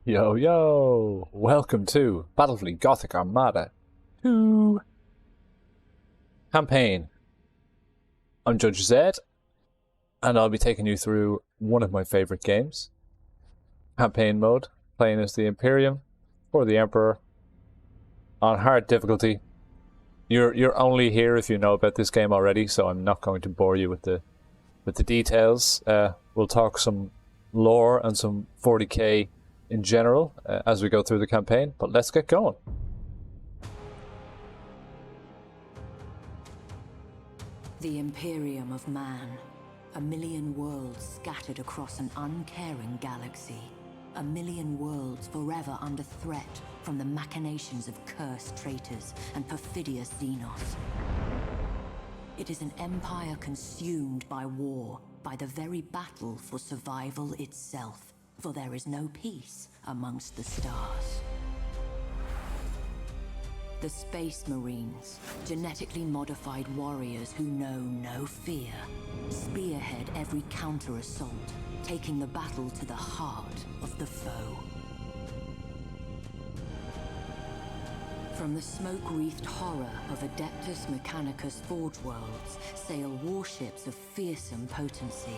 Yo, yo! Welcome to Battlefleet Gothic Armada 2 campaign. I'm Judge Zed, and I'll be taking you through one of my favourite games. Campaign mode, playing as the Imperium or the Emperor on hard difficulty. You're only here if you know about this game already, so I'm not going to bore you with the details. We'll talk some lore and some 40k in general as we go through the campaign, but let's get going. The Imperium of Man. A million worlds scattered across an uncaring galaxy. A million worlds forever under threat from the machinations of cursed traitors and perfidious Xenos. It is an empire consumed by war, by the very battle for survival itself. For there is no peace amongst the stars. The Space Marines, genetically modified warriors who know no fear, spearhead every counter-assault, taking the battle to the heart of the foe. From the smoke-wreathed horror of Adeptus Mechanicus Forge Worlds sail warships of fearsome potency,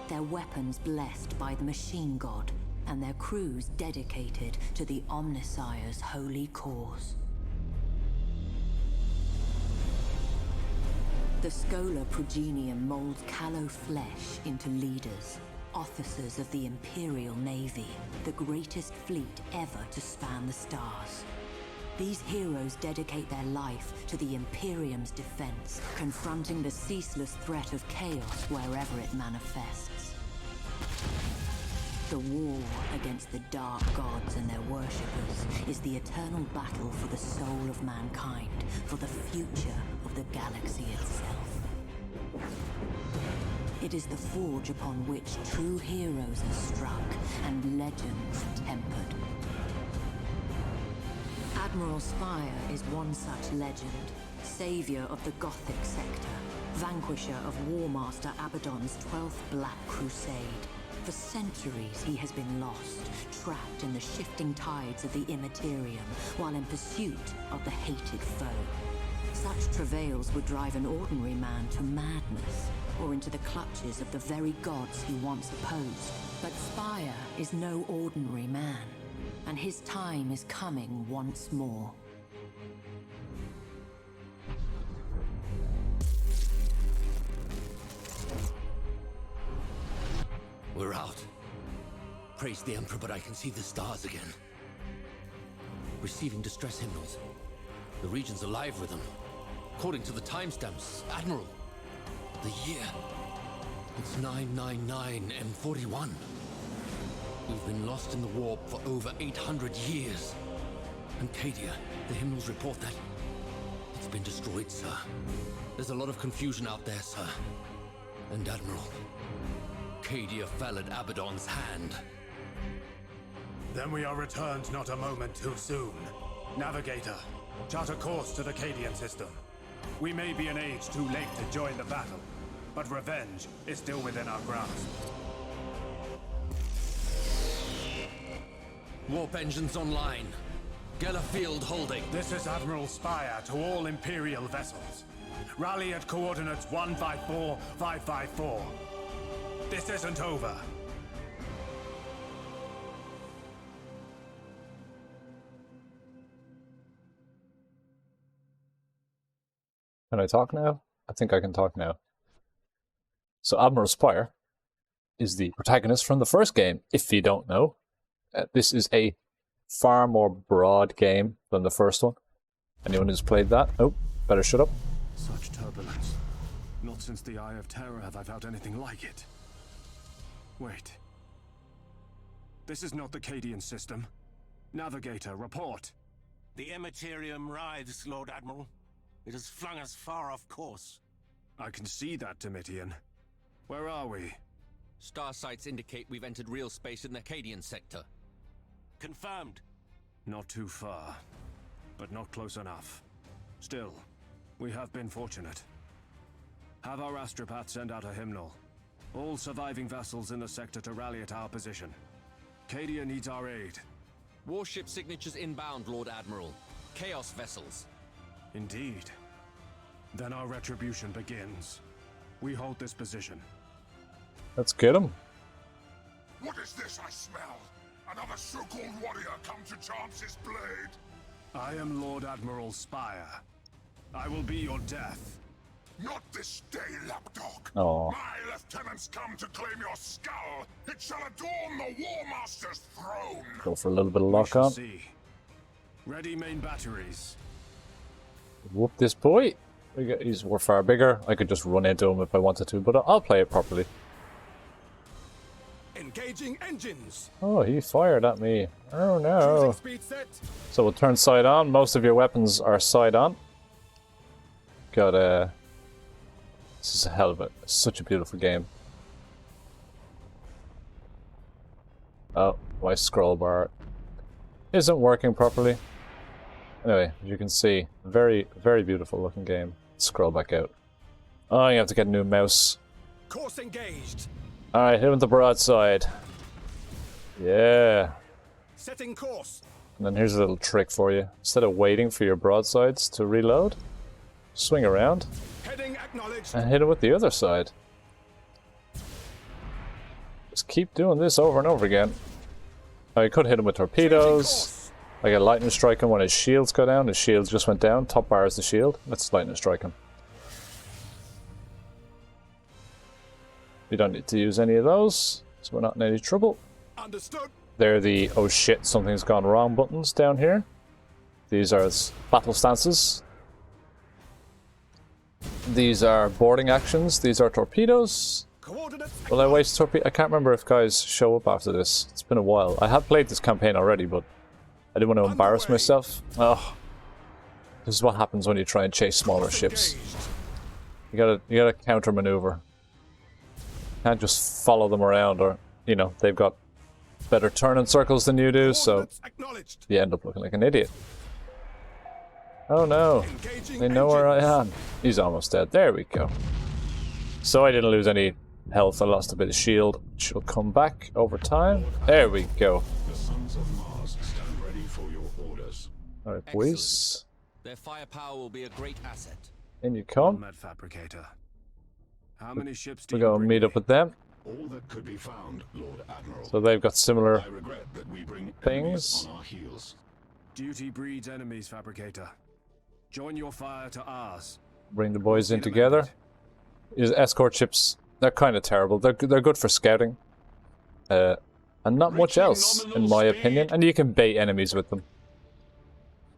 their weapons blessed by the machine god, and their crews dedicated to the Omnissire's holy cause. The Schola Progenium molds callow flesh into leaders, officers of the Imperial Navy, the greatest fleet ever to span the stars. These heroes dedicate their life to the Imperium's defense, confronting the ceaseless threat of chaos wherever it manifests. The war against the dark gods and their worshippers is the eternal battle for the soul of mankind, for the future of the galaxy itself. It is the forge upon which true heroes are struck and legends tempered. Admiral Spire is one such legend, savior of the Gothic sector, vanquisher of Warmaster Abaddon's 12th Black Crusade. For centuries he has been lost, trapped in the shifting tides of the Immaterium, while in pursuit of the hated foe. Such travails would drive an ordinary man to madness, or into the clutches of the very gods he once opposed. But Spire is no ordinary man, and his time is coming once more. We're out. Praise the Emperor, but I can see the stars again. Receiving distress hymnals. The region's alive with them. According to the timestamps, Admiral, the year. It's 999 M41. We've been lost in the warp for over 800 years. And Cadia, the hymnals report that it's been destroyed, sir. There's a lot of confusion out there, sir. And Admiral, Cadia fell at Abaddon's hand. Then we are returned not a moment too soon. Navigator, chart a course to the Cadian system. We may be an age too late to join the battle, but revenge is still within our grasp. Warp engines online. Geller field holding. This is Admiral Spire to all Imperial vessels. Rally at coordinates 154554. This isn't over. Can I talk now? I think I can talk now. So Admiral Spire is the protagonist from the first game, if you don't know. This is a far more broad game than the first one. Anyone who's played that? Oh, better shut up. Such turbulence. Not since the Eye of Terror have I felt anything like it. Wait. This is not the Cadian system. Navigator, report. The Immaterium writhes, Lord Admiral. It has flung us far off course. I can see that, Domitian. Where are we? Star sites indicate we've entered real space in the Cadian sector. Confirmed. Not too far, but not close enough. Still, we have been fortunate. Have our astropath send out a hymnal. All surviving vessels in the sector to rally at our position. Cadia needs our aid. Warship signatures inbound, Lord Admiral. Chaos vessels. Indeed. Then our retribution begins. We hold this position. Let's get him. What is this I smell? Another so-called warrior come to chance his blade. I am Lord Admiral Spire. I will be your death. Not this day, lapdog. Oh. My lieutenants come to claim your skull. It shall adorn the War Master's throne. Go for a little bit of We lock shall on. see. Ready main batteries. Whoop this boy. We're far bigger. I could just run into him if I wanted to, but I'll play it properly. Engaging engines. Oh, he fired at me. Oh no. Choosing speed set. So we'll turn side on. Most of your weapons are side on. Got a... This is a hell of such a beautiful game. Oh, my scroll bar isn't working properly. Anyway, as you can see, very, very beautiful looking game. Scroll back out. Oh, you have to get a new mouse. Course engaged. Alright, hit with the broadside. Yeah. Setting course. And then here's a little trick for you. Instead of waiting for your broadsides to reload, swing around Heading acknowledged. and hit it with the other side. Just keep doing this over and over again. Now you could hit him with torpedoes. I get lightning strike him when his shields go down. His shields just went down. Top bar is the shield. Let's lightning strike him. We don't need to use any of those, so we're not in any trouble. Understood. They're the oh shit, something's gone wrong buttons down here. These are battle stances. These are boarding actions. These are torpedoes. Coordinates. Will I waste torpedo? I can't remember if guys show up after this. It's been a while. I have played this campaign already, but I didn't want to embarrass myself. Oh, this is what happens when you try and chase smaller ships. You gotta counter maneuver. Can't just follow them around, or you know they've got better turning circles than you do, so you end up looking like an idiot. Oh no, they know where I am. He's almost dead. There we go. So I didn't lose any health. I lost a bit of shield. She'll come back over time. There we go. The sons of Mars stand ready for your orders. Alright, boys. Their firepower will be a great asset. In you come. Med fabricator. How many ships do We you go bring meet me? up with them. All that could be found, Lord Admiral. So they've got similar I regret that we bring things. enemies on our heels. Duty breeds enemies, fabricator. Join your fire to ours. Bring the boys in together. These escort ships, they're kind of terrible. They're good for scouting. And not much else, in my opinion. And you can bait enemies with them.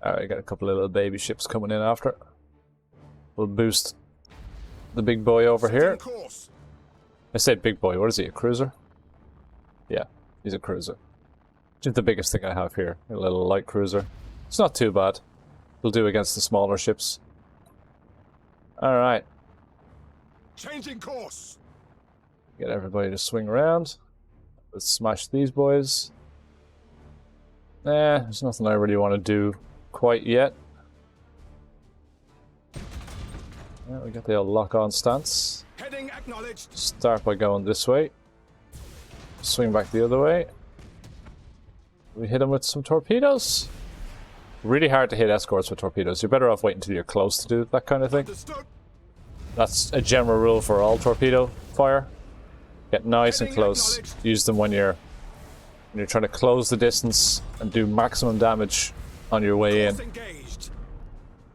Alright, got a couple of little baby ships coming in after. We'll boost the big boy over here. Course. I said big boy, what is he, a cruiser? Yeah, he's a cruiser. Just the biggest thing I have here, a little light cruiser. It's not too bad. It'll do against the smaller ships. Alright, Changing course. get everybody to swing around. Let's smash these boys. There's nothing I really want to do quite yet. Yeah, we got the old lock-on stance. Heading acknowledged. Start by going this way. Swing back the other way. We hit them with some torpedoes. Really hard to hit escorts with torpedoes. You're better off waiting until you're close to do that kind of thing. Understood. That's a general rule for all torpedo fire. Get nice and Heading close. acknowledged. Use them when you're trying to close the distance and do maximum damage on your way in. Course engaged.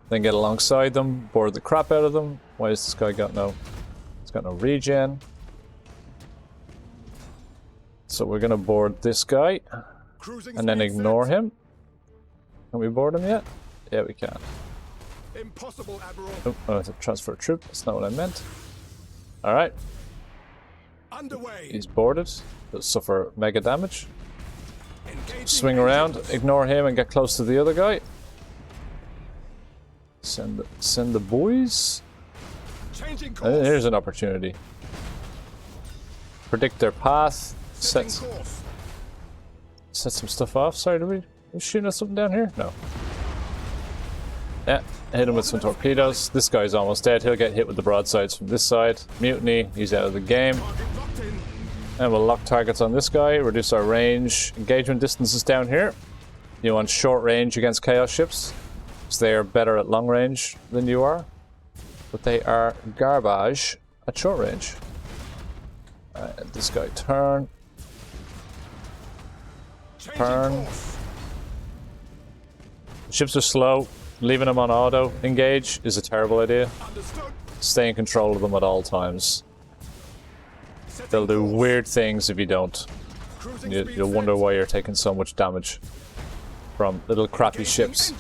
Then get alongside them, board the crap out of them. Why has this guy got no... He's got no regen. So we're gonna board this guy Cruising and then speed ignore set. him. Can we board him yet? Yeah, we can. Impossible, Admiral. Oh, I have to transfer a troop. That's not what I meant. Alright, Underway. he's boarded. He'll suffer mega damage. Engaging Swing around, engines. ignore him and get close to the other guy. Send the boys. Changing course. Here's an opportunity. Predict their path. Setting Set course. some stuff off. Sorry, are we shooting at something down here? No. Yeah, hit him with some torpedoes. This guy's almost dead. He'll get hit with the broadsides from this side. Mutiny, he's out of the game. Target locked in. And we'll lock targets on this guy, reduce our range. Engagement distance is down here. You want short range against Chaos ships, because they are better at long range than you are, but they are garbage at short range. Alright, this guy turn. Turn. Ships are slow. Leaving them on auto engage is a terrible idea. Stay in control of them at all times. They'll do weird things if you don't. You'll wonder why you're taking so much damage from little crappy ships.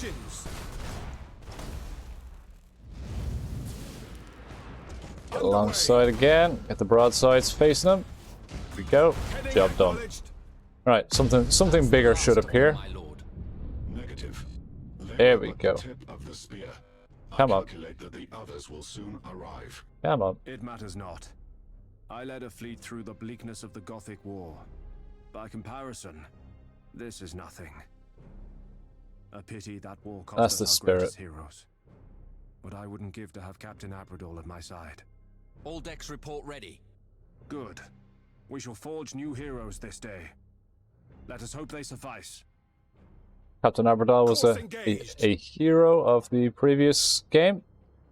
Get alongside again. Get the broadsides facing them. Here we go. Job done. Right, something bigger should appear. There we go. Come on. Come on. It matters not. I led a fleet through the bleakness of the Gothic War. By comparison, this is nothing. A pity that war cost That's the us our greatest spirit. heroes. What I wouldn't give to have Captain Abradol at my side. All decks report ready. Good. We shall forge new heroes this day. Let us hope they suffice. Captain Abradol was a hero of the previous game.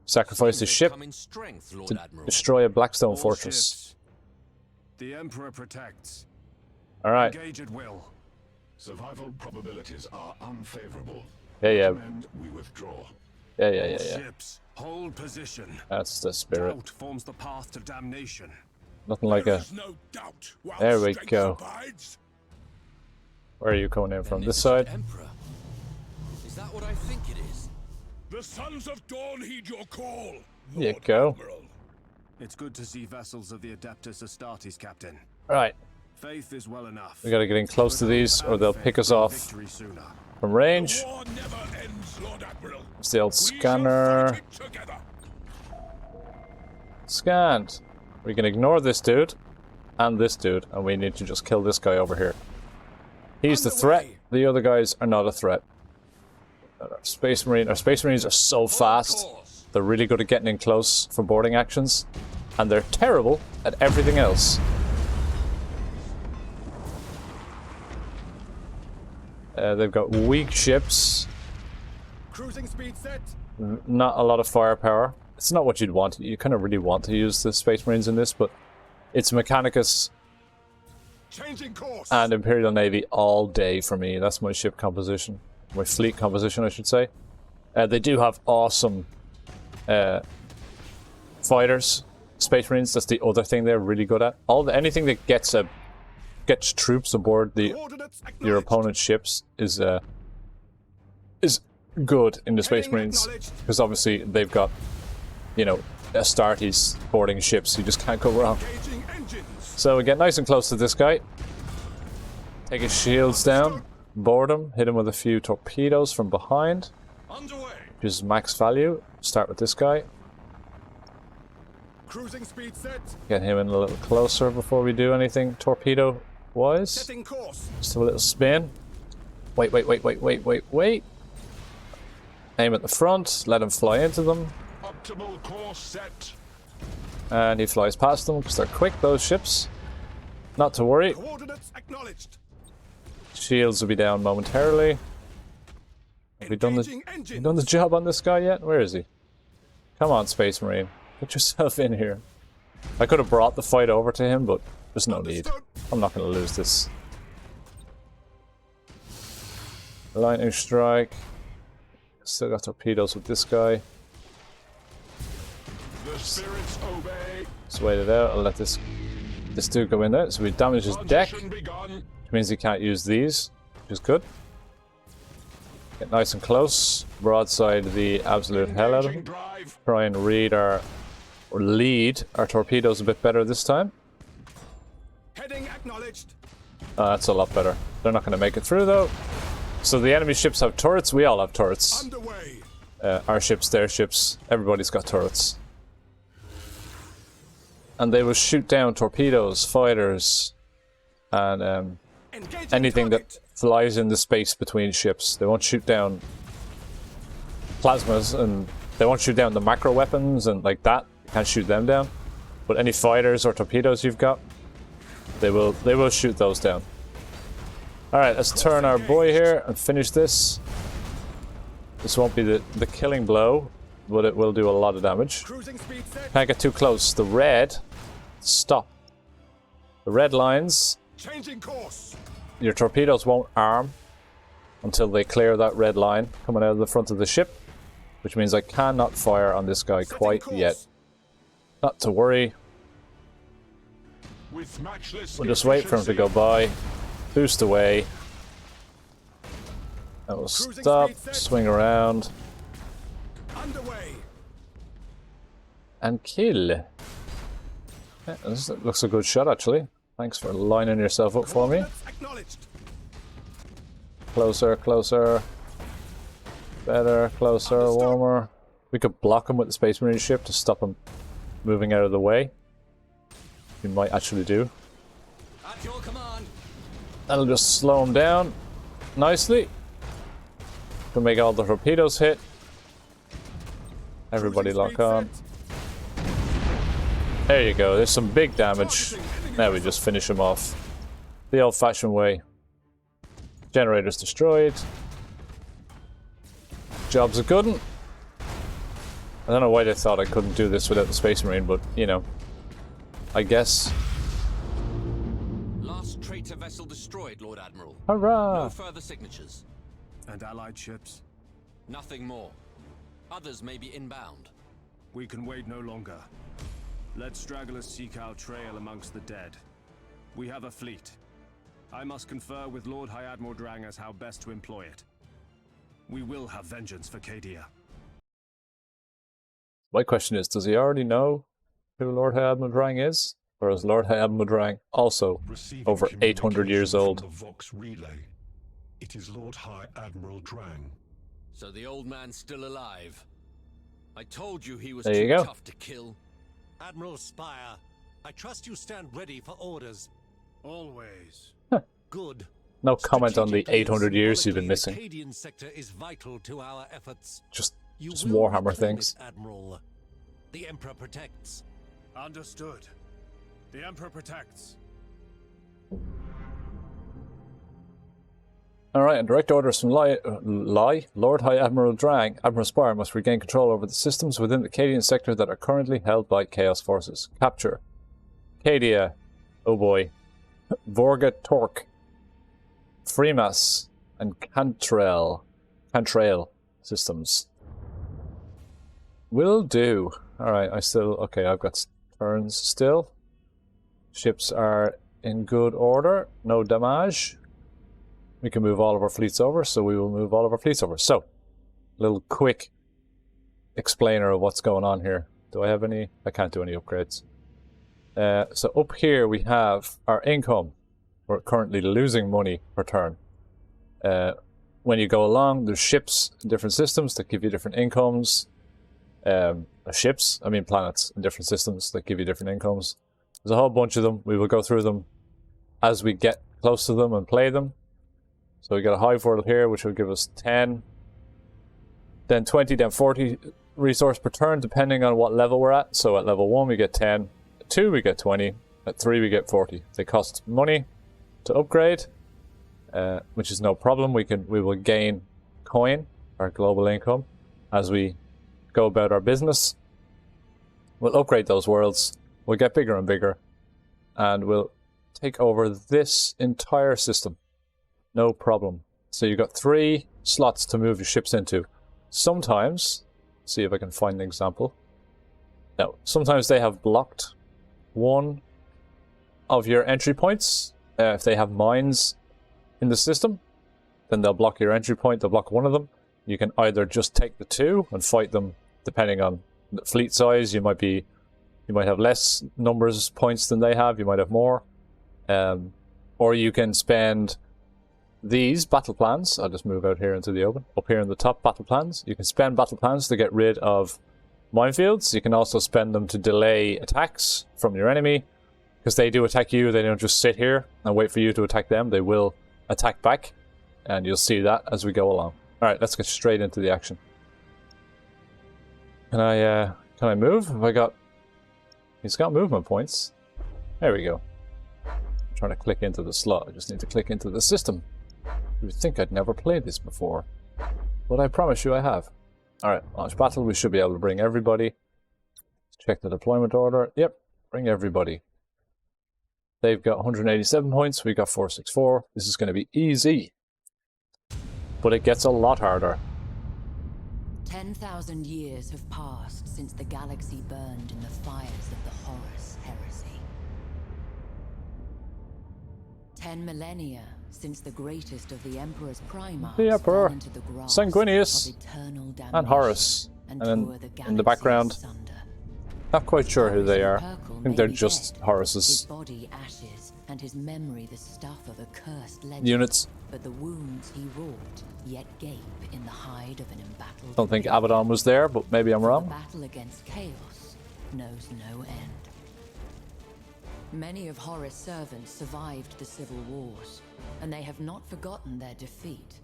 Sacrificed his ship to destroy a Blackstone fortress. Ships. The Emperor protects. Alright. Engage at will. Survival probabilities are unfavorable. Yeah. And we withdraw. Yeah. Ships, hold position. That's the spirit. Doubt forms the path to damnation. Nothing like a... No doubt. There we go. Where are you coming in from? This side? Emperor. Is that what I think it is? The Sons of Dawn heed your call. There you go. Admiral. It's good to see vessels of the Adeptus Astartes, Captain. Right. Faith is well enough. We gotta get in close to these or they'll pick us off Victory sooner. from range. The war never ends, Lord Admiral. It's the old We shall scanner. fight it together. Scanned. We can ignore this dude and this dude, and we need to just kill this guy over here. He's the threat. The other guys are not a threat. Our Space Marines are so fast. They're really good at getting in close for boarding actions, and they're terrible at everything else. They've got weak ships. Cruising speed set. Not a lot of firepower. It's not what you'd want. You kind of really want to use the Space Marines in this, but it's Mechanicus Changing course. and Imperial Navy all day for me. That's my ship composition. My fleet composition, I should say. They do have awesome fighters. Space Marines, that's the other thing they're really good at. Anything that gets troops aboard your opponent's ships is good in the Space Marines, because obviously they've got, you know, Astartes boarding ships. You just can't go wrong. So we get nice and close to this guy. Take his shields down, board him, hit him with a few torpedoes from behind. Underway. Which is max value. Start with this guy. Cruising speed set. Get him in a little closer before we do anything torpedo-wise. Setting course. Just a little spin. Wait. Aim at the front, let him fly into them. Optimal course set. And he flies past them because they're quick, those ships. Not to worry. Coordinates acknowledged. Shields will be down momentarily. Have we done the job on this guy yet? Where is he? Come on, Space Marine. Get yourself in here. I could have brought the fight over to him, but there's no need. I'm not going to lose this. Lightning strike. Still got torpedoes with this guy. The spirits obey. Just wait it out. I'll let this dude go in there. So we damage his deck, which means he can't use these, which is good. Get nice and close. Broadside the absolute hell out of him. Try and lead our torpedoes a bit better this time. Heading acknowledged. That's a lot better. They're not going to make it through though. So the enemy ships have turrets. We all have turrets. Underway. Our ships, their ships. Everybody's got turrets. And they will shoot down torpedoes, fighters, and anything that flies in the space between ships. They won't shoot down plasmas, and they won't shoot down the macro weapons and like that. You can't shoot them down. But any fighters or torpedoes you've got, they will shoot those down. Alright, let's turn our boy here and finish this. This won't be the killing blow, but it will do a lot of damage. Can't get too close. The red, stop. The red lines, Changing course. your torpedoes won't arm until they clear that red line coming out of the front of the ship, which means I cannot fire on this guy quite yet. Not to worry. With matchless We'll just wait for him to go by. Boost away. And we'll stop, swing around, underway. and kill. Yeah, this looks a good shot, actually. Thanks for lining yourself up for me. Acknowledged. Closer, closer. Better, closer, warmer. We could block him with the Space Marine ship to stop him moving out of the way. We might actually do. At your command. That'll just slow him down nicely. Can make all the torpedoes hit. Everybody lock on. There you go, there's some big damage. Now we just finish him off the old-fashioned way. Generators destroyed. Job's a good one. I don't know why they thought I couldn't do this without the Space Marine, but, you know, I guess. Last traitor vessel destroyed, Lord Admiral. Hurrah! No further signatures. And allied ships? Nothing more. Others may be inbound. We can wait no longer. Let stragglers seek our trail amongst the dead. We have a fleet. I must confer with Lord High Admiral Drang as how best to employ it. We will have vengeance for Cadia. My question is, does he already know who Lord High Admiral Drang is? Or is Lord High Admiral Drang also over 800 years old? From the Vox relay. It is Lord High Admiral Drang. So the old man's still alive. I told you he was There you too go. tough to kill. Admiral Spire, I trust you stand ready for orders. Always. Good. No comment on the Strategically 800 years you've been symbolically, missing. the Cadian sector is vital to our efforts. Just You will Warhammer reclaim things. it, Admiral. The Emperor protects. Understood. The Emperor protects. Alright, and direct orders from Lord High Admiral Drang. Admiral Spire must regain control over the systems within the Cadian sector that are currently held by Chaos Forces. Capture. Cadia. Oh boy. Vorga Torque. Freemas. And Cantrail systems. Will do. Alright, okay, I've got turns still. Ships are in good order. No damage. We can move all of our fleets over, so we will move all of our fleets over. So, a little quick explainer of what's going on here. Do I have any? I can't do any upgrades. So up here we have our income. We're currently losing money per turn. When you go along, there's ships in different systems that give you different incomes. Planets in different systems that give you different incomes. There's a whole bunch of them. We will go through them as we get close to them and play them. So we got a hive world here, which will give us 10, then 20, then 40 resource per turn, depending on what level we're at. So at level 1 we get 10, at 2 we get 20, at 3 we get 40. They cost money to upgrade, which is no problem. We will gain coin, our global income, as we go about our business. We'll upgrade those worlds, we'll get bigger and bigger, and we'll take over this entire system. No problem. So you've got 3 slots to move your ships into. Sometimes, see if I can find an example. No, sometimes they have blocked one of your entry points. If they have mines in the system, then they'll block your entry point. They'll block one of them. You can either just take the 2 and fight them, depending on the fleet size. You might have less numbers points than they have. You might have more. Or you can spend these battle plans. I'll just move out here into the open. Up here in the top, battle plans. You can spend battle plans to get rid of minefields. You can also spend them to delay attacks from your enemy. Because they do attack you, they don't just sit here and wait for you to attack them. They will attack back. And you'll see that as we go along. Alright, let's get straight into the action. Can I move? He's got movement points. There we go. I'm trying to click into the slot. I just need to click into the system. You would think I'd never played this before, but I promise you I have. Alright, launch battle. We should be able to bring everybody. Check the deployment order. Yep, bring everybody. They've got 187 points, we got 464. This is going to be easy. But it gets a lot harder. 10,000 years have passed since the galaxy burned in the fires of the Horus heresy. 10 millennia since the greatest of the Emperor's primarchs The Emperor, fell into the grasp Sanguinius, of eternal damnation and Horus. And then tore the in the galaxy background, asunder. not quite sure who they are. Perkle I think may they're be just dead, Horus's his body ashes, and his memory the stuff of a cursed legend. units. But the wounds he wrought yet gape in the hide of an embattled. Don't think Imperium. Abaddon was there, but maybe I'm The wrong. battle against chaos knows no end. Many of Horus' servants survived the civil wars, and they have not forgotten their defeat.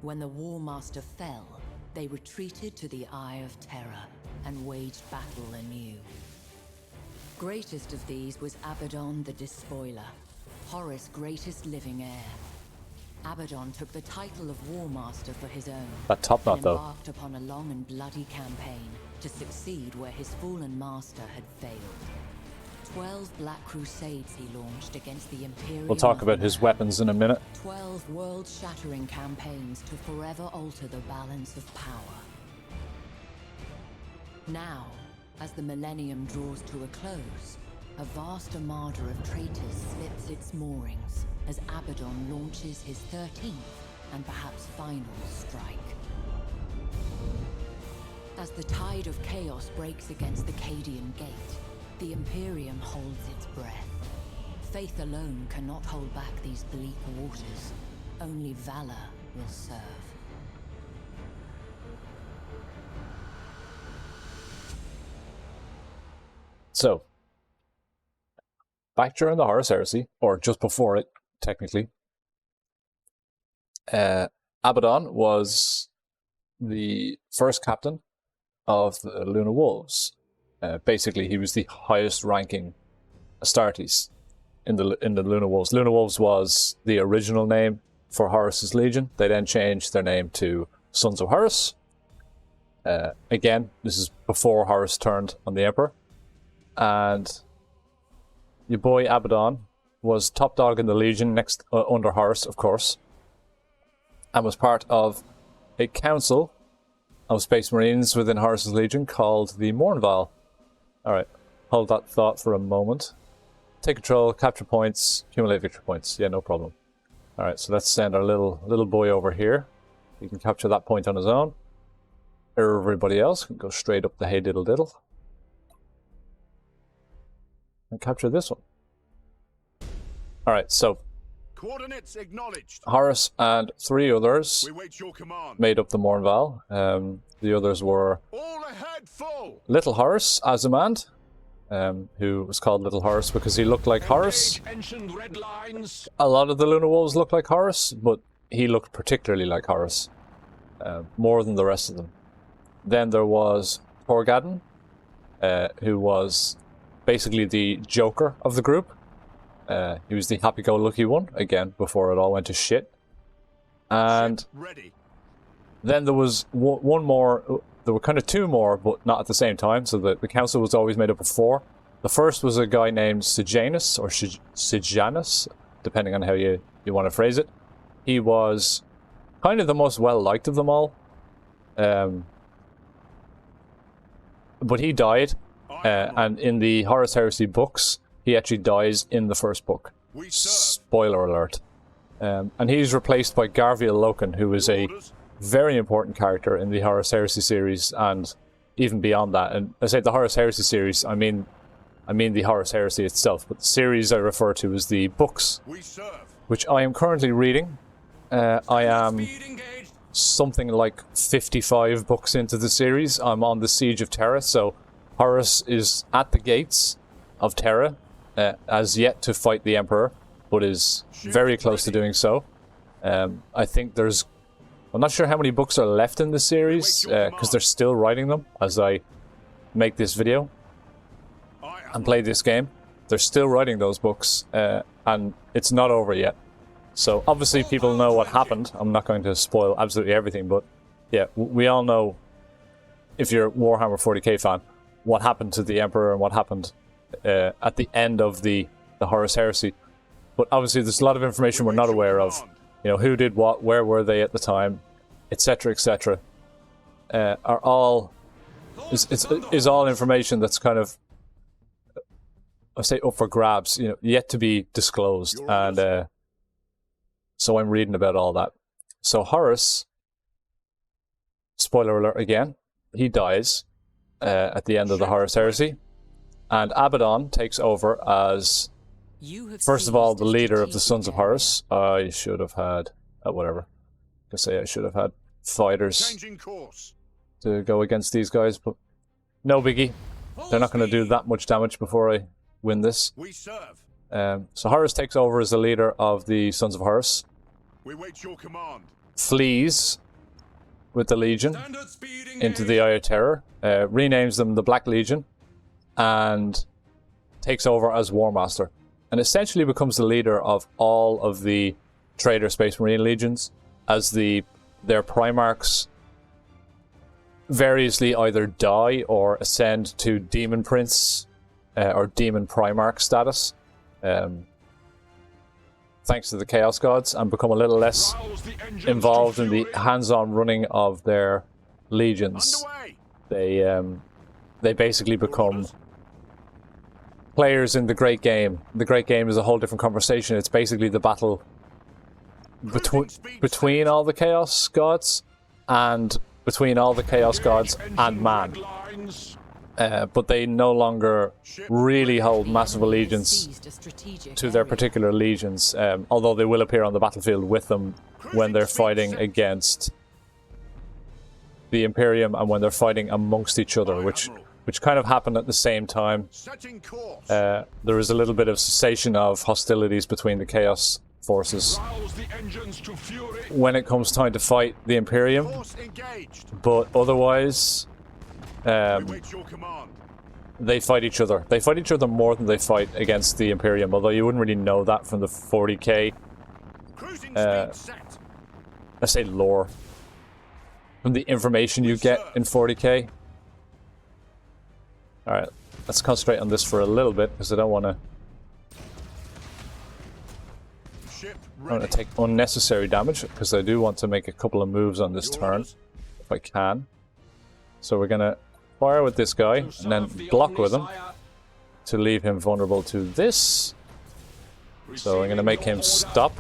When the War Master fell, they retreated to the Eye of Terror and waged battle anew. Greatest of these was Abaddon the Despoiler, Horus' greatest living heir. Abaddon took the title of War Master for his own, That top knot, and though. embarked upon a long and bloody campaign to succeed where his fallen master had failed. 12 Black Crusades he launched against the Imperium. We'll talk of about his Man. weapons in a minute. 12 world-shattering campaigns to forever alter the balance of power. Now, as the millennium draws to a close, a vast armada of traitors slips its moorings as Abaddon launches his 13th and perhaps final strike. As the tide of chaos breaks against the Cadian Gate, the Imperium holds its breath. Faith alone cannot hold back these bleak waters. Only valor will serve. So, back during the Horus Heresy, or just before it, technically, Abaddon was the first captain of the Luna Wolves. Basically, he was the highest ranking Astartes in the Luna Wolves. Luna Wolves was the original name for Horus's Legion. They then changed their name to Sons of Horus. Again, this is before Horus turned on the Emperor. And your boy Abaddon was top dog in the Legion next under Horus, of course, and was part of a council of Space Marines within Horus's Legion called the Mournval. Alright, hold that thought for a moment. Take control, capture points, accumulate victory points. Yeah, no problem. Alright, so let's send our little boy over here. He can capture that point on his own. Everybody else can go straight up the hey diddle diddle. And capture this one. Alright, so Coordinates acknowledged. Horus and 3 others We wait your command. made up the Mournval. The others were All ahead, full. Little Horus, Azimand, who was called Little Horus because he looked like Horus. Engage ancient red lines. A lot of the Luna Wolves looked like Horus, but he looked particularly like Horus, more than the rest of them. Then there was Torgadon, who was basically the Joker of the group. He was the happy-go-lucky one, again, before it all went to shit. And Ship ready. then there was one more, there were kind of 2 more, but not at the same time, so the council was always made up of 4. The first was a guy named Sejanus, or Sejanus, depending on how you want to phrase it. He was kind of the most well-liked of them all. But he died, and in the Horus Heresy books, he actually dies in the first book. We serve. Spoiler alert. And he's replaced by Garviel Loken, who is a Orders. very important character in the Horus Heresy series, and even beyond that. And I say the Horus Heresy series, I mean the Horus Heresy itself, but the series I refer to as the books, We serve. which I am currently reading. I am Speed engaged. something like 55 books into the series. I'm on the Siege of Terra, so Horus is at the gates of Terra, as yet to fight the Emperor, but is very close to doing so. I think there's... I'm not sure how many books are left in the series, because they're still writing them as I make this video and play this game. They're still writing those books, and it's not over yet. So obviously people know what happened. I'm not going to spoil absolutely everything, but yeah, we all know, if you're a Warhammer 40k fan, what happened to the Emperor and what happened at the end of the Horus Heresy. But obviously there's a lot of information we're not aware of. You know, who did what, where were they at the time, etc., etc. Are all is all information that's kind of, I say, up for grabs, you know, yet to be disclosed. And so I'm reading about all that. So Horus, spoiler alert again, he dies at the end of the Horus Heresy, and Abaddon takes over as, first of all, the leader of the Sons of Horus. I should have had whatever. I say I should have had fighters to go against these guys, but no biggie. They're not going to do that much damage before I win this. So Horus takes over as the leader of the Sons of Horus. We wait your command. Flees with the Legion into the Eye of Terror, renames them the Black Legion, and takes over as War Master, and essentially becomes the leader of all of the Trader Space Marine Legions, as their Primarchs variously either die or ascend to Demon Prince or Demon Primarch status, thanks to the Chaos Gods, and become a little less involved in the hands-on running of their legions. They basically become players in the Great Game. The Great Game is a whole different conversation. It's basically the battle between all the Chaos Gods and between all the Chaos Gods and man. But they no longer really hold massive allegiance to their particular legions, although they will appear on the battlefield with them when they're fighting against the Imperium and when they're fighting amongst each other, which kind of happened at the same time. There is a little bit of cessation of hostilities between the Chaos forces when it comes time to fight the Imperium, but otherwise they fight each other. They fight each other more than they fight against the Imperium, although you wouldn't really know that from the 40k I say lore, from the information you get in 40k. Alright, let's concentrate on this for a little bit, because I don't want to take unnecessary damage, because I do want to make a couple of moves on this turn, if I can. So we're going to fire with this guy, and then block with him, to leave him vulnerable to this. So I'm going to make him stop.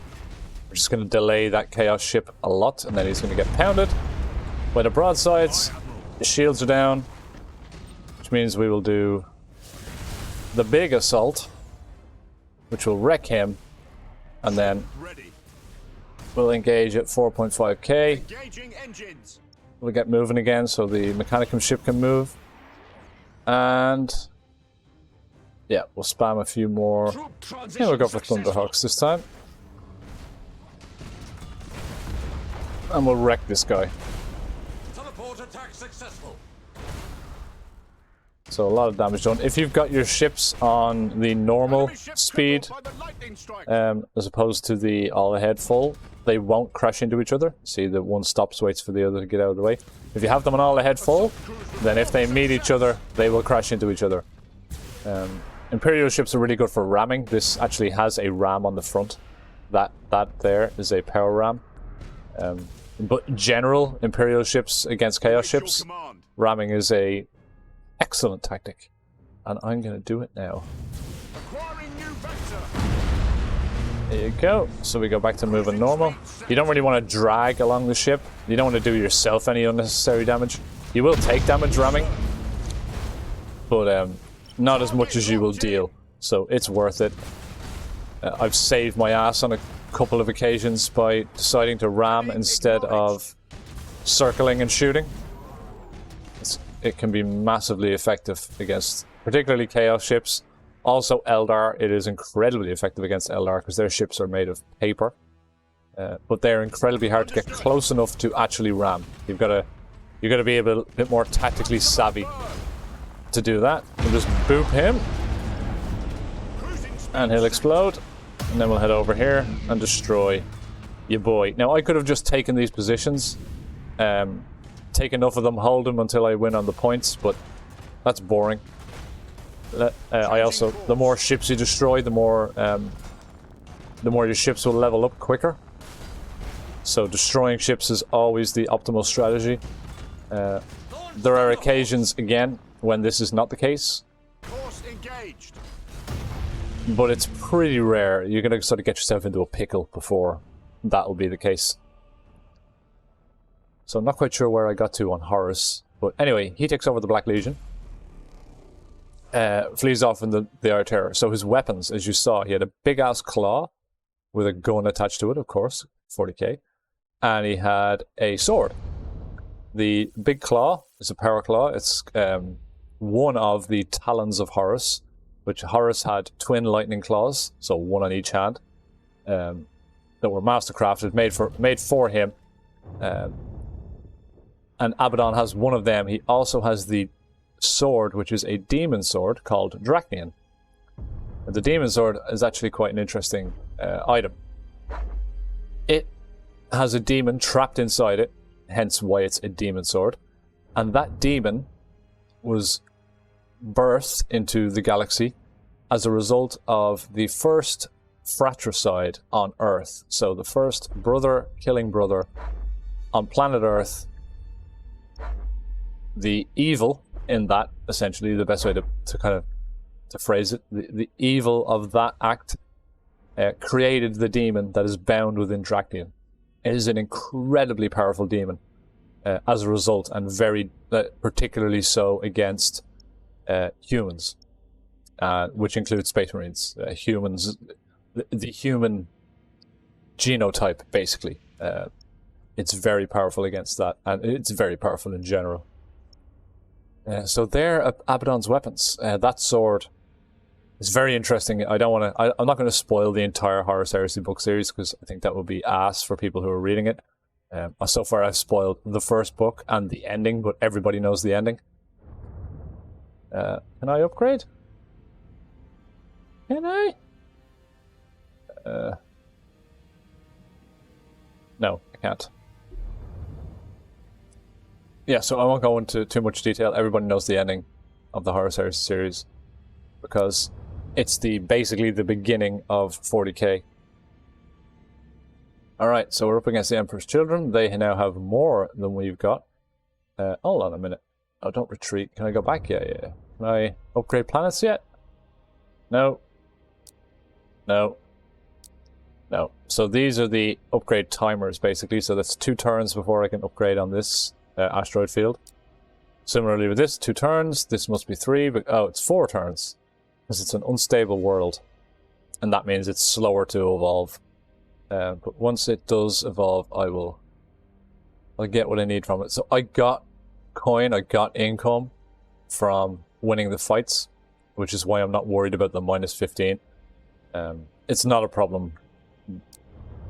We're just going to delay that Chaos ship a lot, and then he's going to get pounded by the broadsides. The shields are down, which means we will do the big assault, which will wreck him, and then we'll engage at 4.5k. We'll get moving again so the Mechanicum ship can move. And yeah, we'll spam a few more. Yeah, we'll go for Thunderhawks this time. And we'll wreck this guy. So a lot of damage done. If you've got your ships on the normal speed, as opposed to the all-ahead full, they won't crash into each other. See, the one stops, waits for the other to get out of the way. If you have them on all-ahead full, then if they meet each other, they will crash into each other. Imperial ships are really good for ramming. This actually has a ram on the front. That there is a power ram. But general Imperial ships against Chaos ships, ramming is a excellent tactic. And I'm going to do it now. There you go. So we go back to moving normal. You don't really want to drag along the ship. You don't want to do yourself any unnecessary damage. You will take damage ramming, but not as much as you will deal. So it's worth it. I've saved my ass on a couple of occasions by deciding to ram instead of circling and shooting. It can be massively effective against particularly Chaos ships. Also Eldar, it is incredibly effective against Eldar because their ships are made of paper. But they're incredibly hard to get close enough to actually ram. You've got to be a bit more tactically savvy to do that. We'll just boop him, and he'll explode. And then we'll head over here and destroy your boy. Now, I could have just taken these positions, take enough of them, hold them until I win on the points, but that's boring. I also, the more ships you destroy, the more your ships will level up quicker. So destroying ships is always the optimal strategy. There are occasions, again, when this is not the case. Course engaged. But it's pretty rare. You're going to sort of get yourself into a pickle before that'll be the case. So I'm not quite sure where I got to on Horus. But anyway, he takes over the Black Legion. Flees off in the Eye of Terror. So his weapons, as you saw, he had a big-ass claw with a gun attached to it, of course, 40k. And he had a sword. The big claw is a power claw. It's one of the talons of Horus, which Horus had twin lightning claws, so one on each hand, that were mastercrafted, made for him. And Abaddon has one of them. He also has the sword, which is a demon sword called Drachnian. The demon sword is actually quite an interesting item. It has a demon trapped inside it, hence why it's a demon sword. And that demon was birthed into the galaxy as a result of the first fratricide on Earth. So the first brother killing brother on planet Earth. The evil in that, essentially, the best way to phrase it, the evil of that act created the demon that is bound within Drachnian. It is an incredibly powerful demon as a result, and very particularly so against humans, which includes Space Marines. Humans, the human genotype, basically. It's very powerful against that, and it's very powerful in general. So they're Abaddon's weapons. That sword is very interesting. I'm not going to spoil the entire Horus Heresy book series, because I think that would be ass for people who are reading it. So far I've spoiled the first book and the ending, but everybody knows the ending. Can I upgrade? Can I? No, I can't. Yeah, so I won't go into too much detail. Everybody knows the ending of the Horus Heresy series, because it's basically the beginning of 40k. Alright, so we're up against the Emperor's Children. They now have more than we've got. Hold on a minute. Oh, don't retreat. Can I go back? Yeah. Can I upgrade planets yet? No. No. No. So these are the upgrade timers, basically. So that's 2 turns before I can upgrade on this asteroid field. Similarly with this, 2 turns. This must be 3, but it's 4 turns, because it's an unstable world, and that means it's slower to evolve. But once it does evolve, I'll get what I need from it. So I got coin, I got income from winning the fights, which is why I'm not worried about the -15. It's not a problem.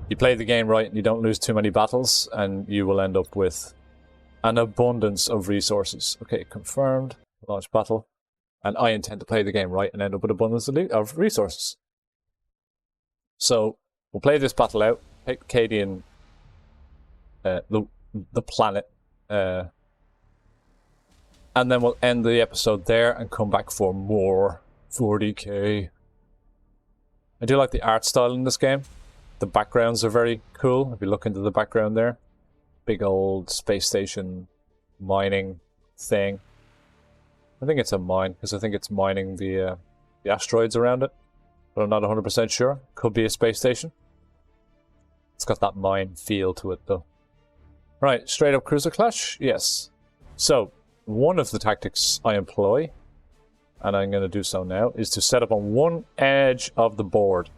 You play the game right and you don't lose too many battles, and you will end up with an abundance of resources. Okay, confirmed. Launch battle. And I intend to play the game right and end up with abundance of resources. So we'll play this battle out. Take Cadian, the planet, and then we'll end the episode there and come back for more 40k. I do like the art style in this game. The backgrounds are very cool. If you look into the background there, big old space station mining thing. I think it's a mine, because I think it's mining the asteroids around it, but I'm not 100% sure. Could be a space station. It's got that mine feel to it, though. Right, straight up cruiser clash? Yes. So, one of the tactics I employ, and I'm going to do so now, is to set up on one edge of the board.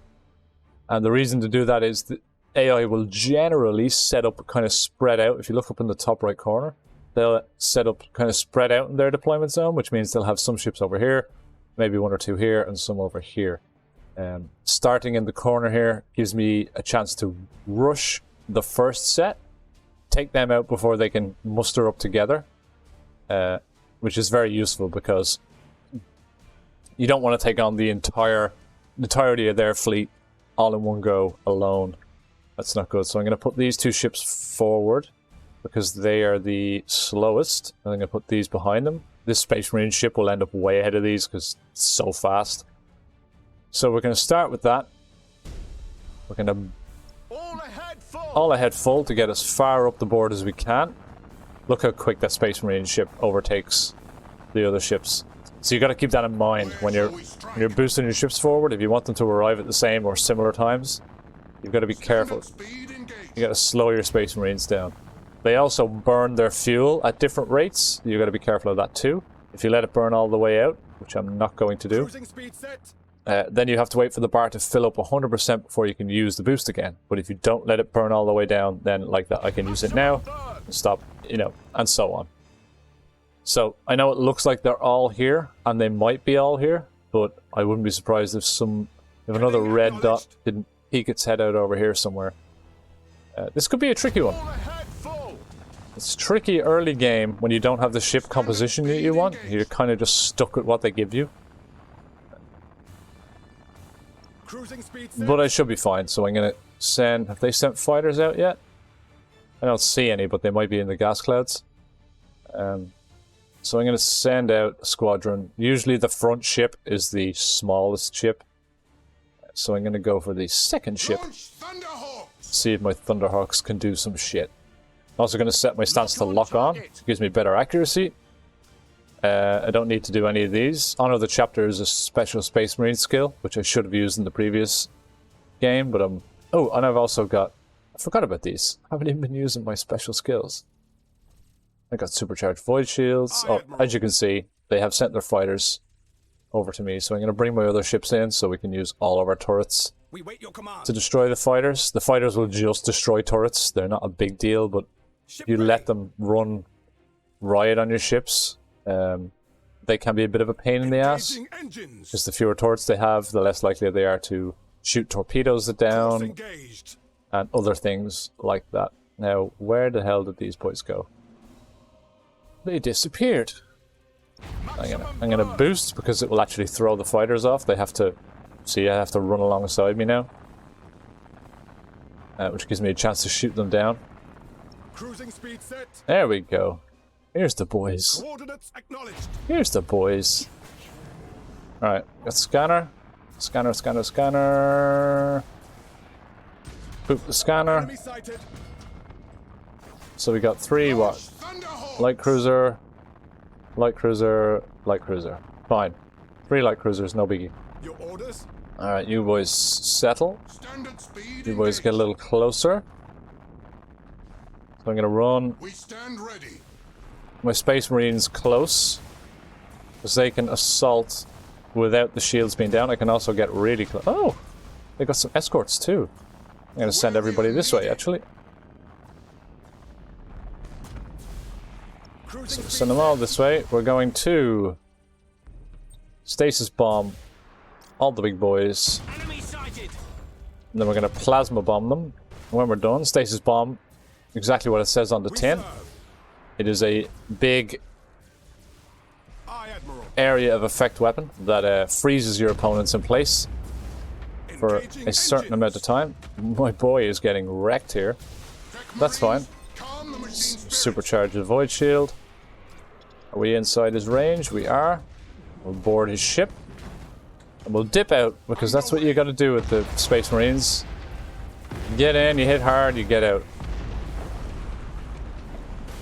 And the reason to do that is the AI will generally set up kind of spread out. If you look up in the top right corner, they'll set up kind of spread out in their deployment zone, which means they'll have some ships over here, maybe 1 or 2 here, and some over here. Starting in the corner here gives me a chance to rush the first set, take them out before they can muster up together, which is very useful, because you don't want to take on the entirety of their fleet all in one go alone. That's not good. So I'm going to put these 2 ships forward because they are the slowest. And I'm going to put these behind them. This Space Marine ship will end up way ahead of these because it's so fast. So we're going to start with that. We're going to all ahead full to get as far up the board as we can. Look how quick that Space Marine ship overtakes the other ships. So you got to keep that in mind when you're boosting your ships forward. If you want them to arrive at the same or similar times, you've got to be careful. You got to slow your Space Marines down. They also burn their fuel at different rates. You got to be careful of that too. If you let it burn all the way out, which I'm not going to do, then you have to wait for the bar to fill up 100% before you can use the boost again. But if you don't let it burn all the way down, then like that, I can use it now and stop, you know, and so on. So I know it looks like they're all here, and they might be all here, but I wouldn't be surprised if another red dot didn't peek its head out over here somewhere. This could be a tricky one. It's tricky early game when you don't have the ship composition that you want. You're kind of just stuck with what they give you. But I should be fine, so I'm going to send... Have they sent fighters out yet? I don't see any, but they might be in the gas clouds. So I'm going to send out a squadron. Usually the front ship is the smallest ship. So I'm going to go for the second ship. See if my Thunderhawks can do some shit. I'm also going to set my stance to lock on. It gives me better accuracy. I don't need to do any of these. Untitled Chapter is a special Space Marine skill, which I should have used in the previous game, but I'm... Oh, and I've also got... I forgot about these. I haven't even been using my special skills. I got supercharged void shields. Oh, as you can see, they have sent their fighters over to me, so I'm going to bring my other ships in so we can use all of our turrets to destroy the fighters. The fighters will just destroy turrets. They're not a big deal, but if you let them run riot on your ships, they can be a bit of a pain in the ass. Because the fewer turrets they have, the less likely they are to shoot torpedoes down and other things like that. Now, where the hell did these boys go? They disappeared. I'm gonna boost because it will actually throw the fighters off. They have to... See, I have to run alongside me now. Which gives me a chance to shoot them down. There we go. Here's the boys. Here's the boys. Alright, got scanner. Scanner, scanner, scanner. Boop the scanner. So we got 3, what? Light cruiser, light cruiser, light cruiser. Fine. 3 light cruisers, no biggie. Alright, you boys settle. You boys get a little closer. So I'm gonna run my Space Marines close, because they can assault without the shields being down. I can also get really close. Oh! They got some escorts too. I'm gonna send everybody this way, actually. So send them all this way. We're going to stasis bomb all the big boys. And then we're going to plasma bomb them. And when we're done, stasis bomb, exactly what it says on the tin. It is a big area of effect weapon that freezes your opponents in place for a certain amount of time. My boy is getting wrecked here. That's fine. Supercharge the void shield. Are we inside his range? We are. We'll board his ship. And we'll dip out, because that's what you gotta do with the Space Marines. You get in, you hit hard, you get out.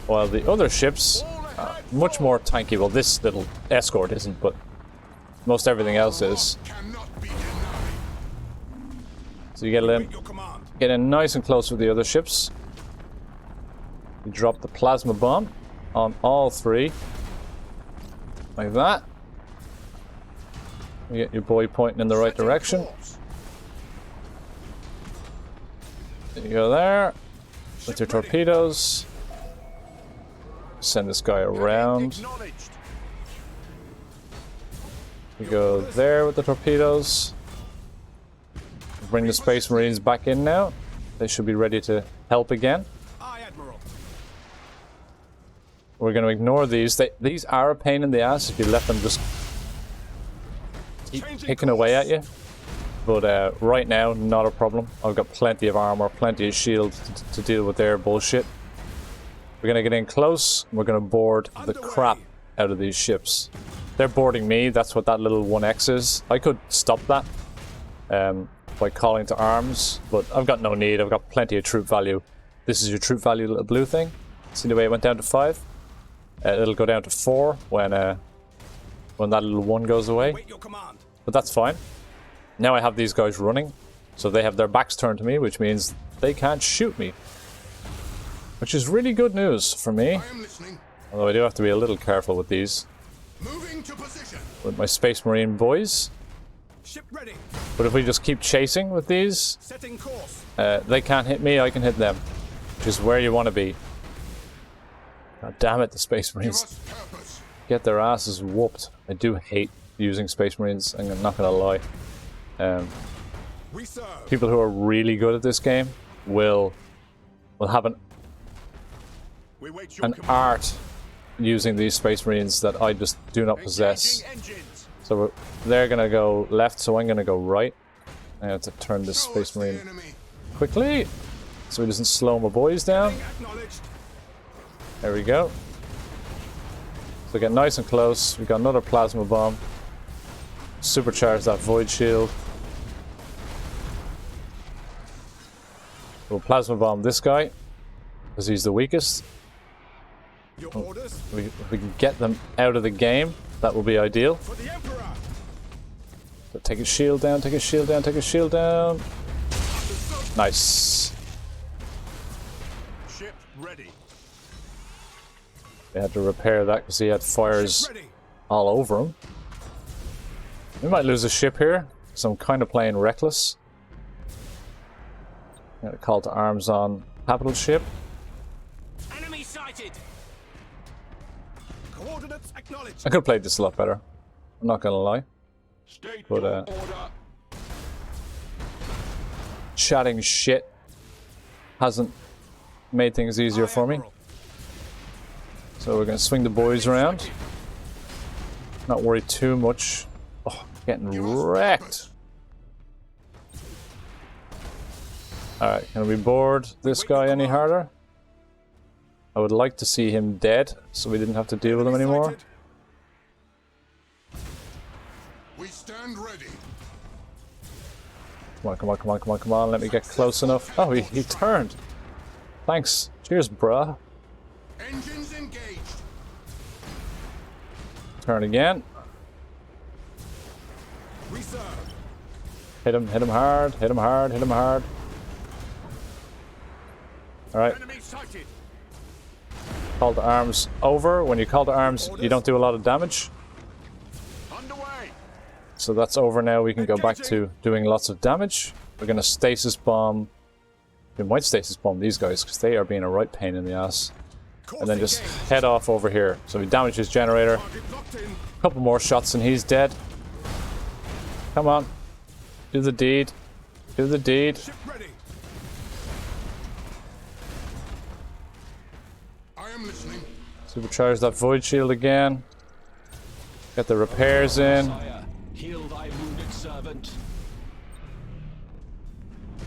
While the other ships are much more tanky. Well, this little escort isn't, but most everything else is. So you get in nice and close with the other ships. You drop the plasma bomb on all 3. Like that. You get your boy pointing in the right direction. You go there with your torpedoes. Send this guy around. You go there with the torpedoes. Bring the Space Marines back in now. They should be ready to help again. We're going to ignore these. These are a pain in the ass if you let them just keep picking away at you. But right now, not a problem. I've got plenty of armor, plenty of shield to deal with their bullshit. We're gonna get in close. We're gonna board the crap out of these ships. They're boarding me. That's what that little 1x is. I could stop that by calling to arms, but I've got no need. I've got plenty of troop value. This is your troop value, little blue thing. See the way it went down to 5? It'll go down to 4 when that little 1 goes away. But that's fine. Now I have these guys running, so they have their backs turned to me, which means they can't shoot me. Which is really good news for me. Although I do have to be a little careful with these. Moving to position. With my Space Marine boys. Ship ready. But if we just keep chasing with these, Setting course. they can't hit me, I can hit them. Which is where you want to be. God damn it, the Space Marines get their asses whooped. I do hate using Space Marines, I'm not gonna lie. People who are really good at this game will have an art using these Space Marines that I just do not possess. So they're gonna go left, so I'm gonna go right. I have to turn this Space Marine quickly so he doesn't slow my boys down. There we go. So get nice and close. We got another plasma bomb. Supercharge that void shield. We'll plasma bomb this guy because he's the weakest. If we can get them out of the game, that will be ideal. So take his shield down, take his shield down, take his shield down. Nice. Ship ready. They had to repair that because he had fires all over him. We might lose a ship here, so I'm kind of playing reckless. Got a call to arms on capital ship. Enemy sighted. Coordinates acknowledged. I could have played this a lot better. I'm not gonna lie. But chatting shit hasn't made things easier for me. So we're gonna swing the boys around. Not worry too much. Oh, getting wrecked. Alright, can we board this guy any harder? I would like to see him dead, so we didn't have to deal with him anymore. We stand ready. Come on, come on, come on, come on, come on. Let me get close enough. Oh, he turned. Thanks. Cheers, bruh. Engines engaged. Turn again. Hit him hard, hit him hard, hit him hard. Alright. Call to arms over. When you call to arms, you don't do a lot of damage. So that's over now. We can go back to doing lots of damage. We're going to stasis bomb. We might stasis bomb these guys because they are being a right pain in the ass. And then just head off over here. So we damage his generator. A couple more shots and he's dead. Come on. Do the deed. Do the deed. I am listening. Supercharge that void shield again. Get the repairs in. Heal thy wounded servant.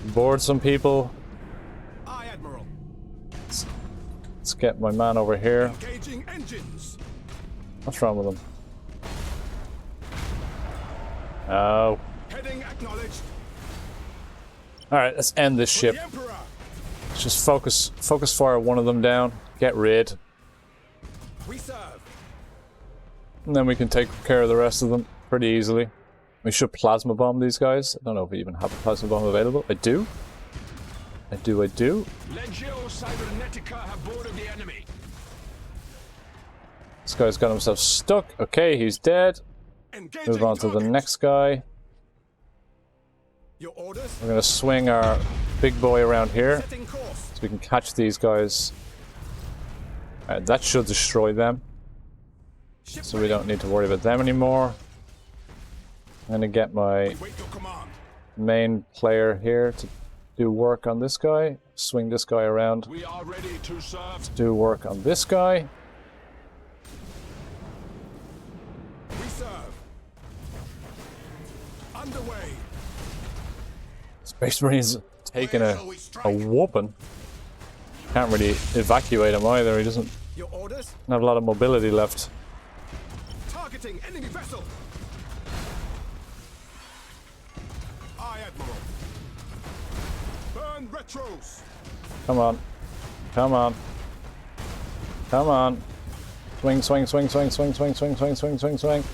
Board some people. Aye, Admiral. Let's get my man over here. Engaging engines. What's wrong with him? Oh. Heading acknowledged. Alright, let's end this ship. Let's just focus fire one of them down. Get rid. We serve. And then we can take care of the rest of them pretty easily. We should plasma bomb these guys. I don't know if we even have a plasma bomb available. I do. I do. Legio Cybernetica have boarded the enemy. This guy's got himself stuck. Okay, he's dead. Engaging Move on to the targets. next guy. Your orders. We're going to swing our big boy around here Setting course. so we can catch these guys. That should destroy them. Ship So we don't need to worry about them anymore. I'm going to get my wait your command. main player here to do work on this guy. Swing this guy around. We are ready to serve. Do work on this guy. We serve. Underway. Space Marine's taking Where a shall we strike? whooping. Can't really evacuate him either. He doesn't Your orders? have a lot of mobility left. Targeting enemy vessel. Aye, Admiral. Burn retros. Come on. Come on. Come on. Swing, swing, swing, swing, swing, swing, swing, swing, swing, swing, swing.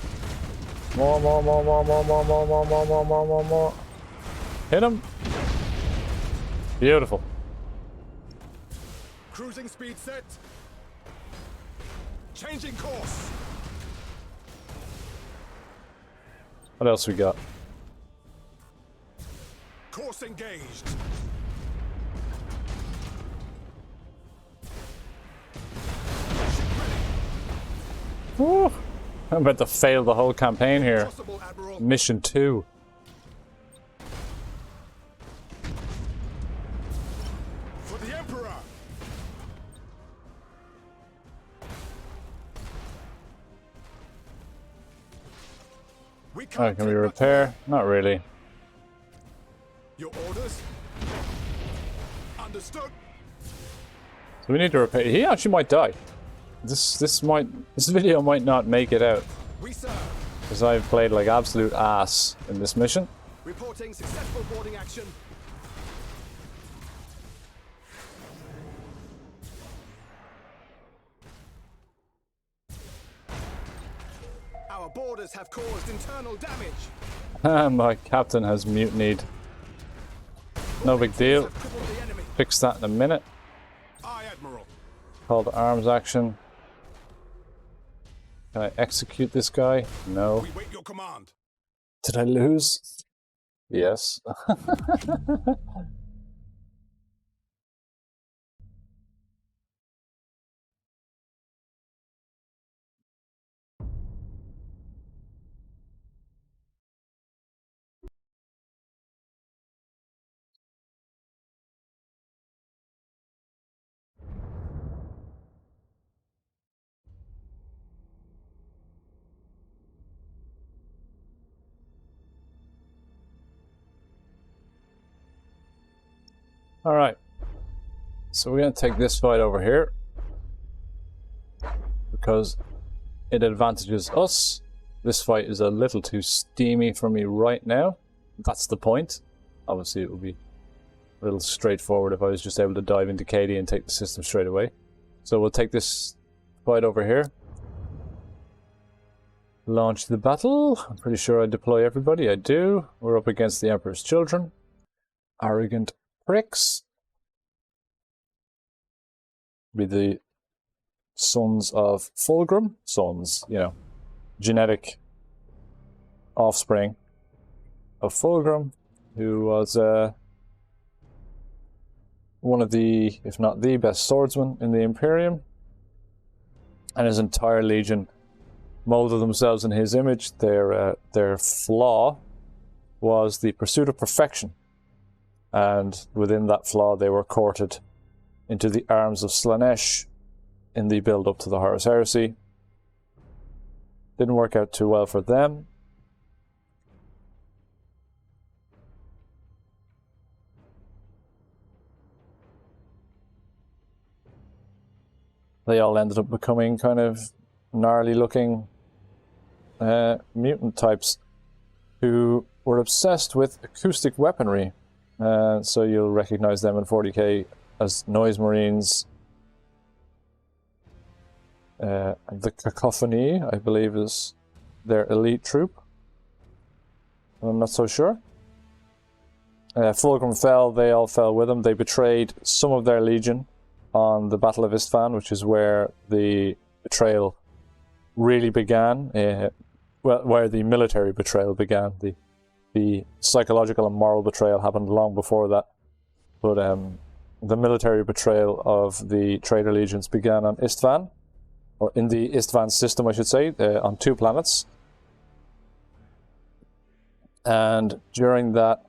More, more, more, more, more, more, more, more, more, more, more, more, more. Hit him. Beautiful. Cruising speed set. Changing course. What else we got? Course engaged. Woo. I'm about to fail the whole campaign here. Possible, Admiral. Mission 2. For the Emperor. We can't Oh, can we take much repair? more. Not really. Your orders? Understood. So we need to repair. He actually might die. This video might not make it out We serve. because I've played like absolute ass in this mission. Reporting successful boarding action. Our boarders have caused internal damage. My captain has mutinied. No big deal. Have crippled the enemy. Fix that in a minute. Aye, Admiral. Call to arms action. Can I execute this guy? No. We wait your command. Did I lose? Yes. Alright. So we're going to take this fight over here. Because it advantages us. This fight is a little too steamy for me right now. That's the point. Obviously it would be a little straightforward if I was just able to dive into Katie and take the system straight away. So we'll take this fight over here. Launch the battle. I'm pretty sure I deploy everybody. I do. We're up against the Emperor's children. Arrogant pricks. Be the sons of Fulgrim. Sons, you know, genetic offspring of Fulgrim, who was one of the, if not the best swordsman in the Imperium. And his entire legion molded themselves in his image. Their flaw was the pursuit of perfection. And within that flaw, they were courted into the arms of Selenar in the build-up to the Horus Heresy. Didn't work out too well for them. They all ended up becoming kind of gnarly-looking mutant types who were obsessed with acoustic weaponry. So you'll recognize them in 40k as Noise Marines. The Cacophony, I believe, is their elite troop. I'm not so sure. Fulgrim fell, they all fell with him. They betrayed some of their legion on the Battle of Istvan, which is where the betrayal really began. Well, where the military betrayal began. The psychological and moral betrayal happened long before that. But the military betrayal of the traitor legions began on Istvan, or in the Istvan system, I should say, on 2 planets. And during that,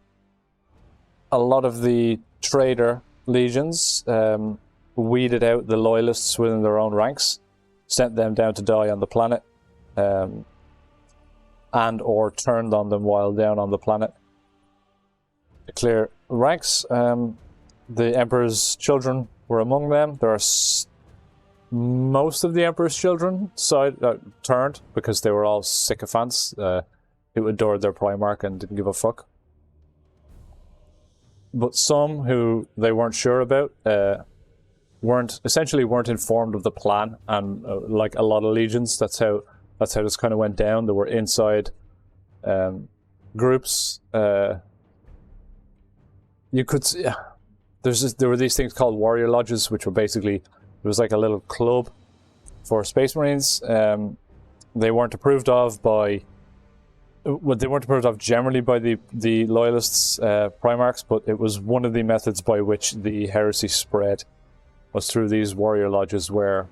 a lot of the traitor legions weeded out the loyalists within their own ranks, sent them down to die on the planet, and or turned on them while down on the planet. clear ranks. The Emperor's children were among them. There are most of the Emperor's children turned because they were all sycophants who adored their Primarch and didn't give a fuck. But some who they weren't sure about weren't informed of the plan, and like a lot of legions, that's how this kind of went down. There were inside groups. There were these things called warrior lodges, which were basically, it was like a little club for Space Marines. They weren't approved of generally by the loyalists, Primarchs, but it was one of the methods by which the heresy spread, was through these warrior lodges, where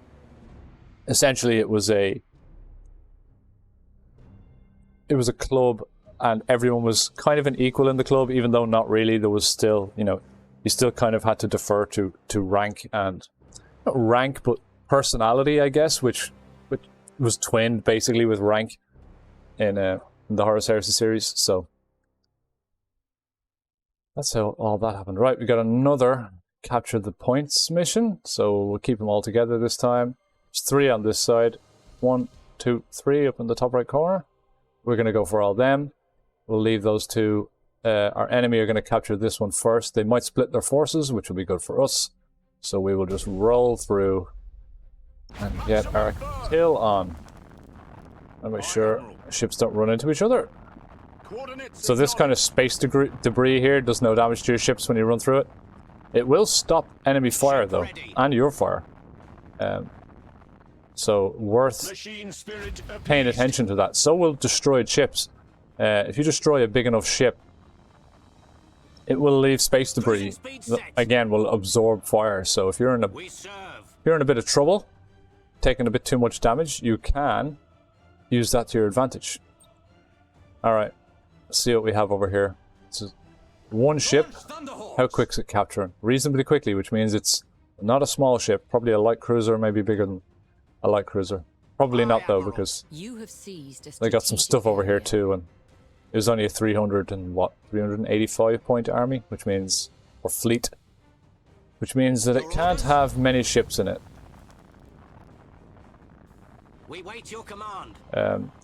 essentially it was a club, and everyone was kind of an equal in the club, even though not really. There was still, you still kind of had to defer to rank, and not rank, but personality, I guess, which was twinned basically with rank in the Horus Heresy series. So that's how all that happened. Right, we got another capture the points mission, so we'll keep them all together this time. There's 3 on this side. 1, 2, 3 up in the top right corner. We're going to go for all them. We'll leave those 2. Our enemy are going to capture this one first. They might split their forces, which will be good for us. So we will just roll through and get our kill on. And make sure ships don't run into each other. So this kind of space debris here does no damage to your ships when you run through it. It will stop enemy fire though, and your fire. So worth paying attention to that. So will destroyed ships. If you destroy a big enough ship, it will leave space debris that, again, will absorb fire. So if you're in a bit of trouble, taking a bit too much damage, you can use that to your advantage. Alright, let's see what we have over here. It's one ship. How quick is it capturing? Reasonably quickly, which means it's not a small ship. Probably a light cruiser, maybe bigger than a light cruiser. Probably not though, because they got some stuff over here too, and it was only a 385 point army, which means, or fleet, which means that it can't have many ships in it. We wait your command.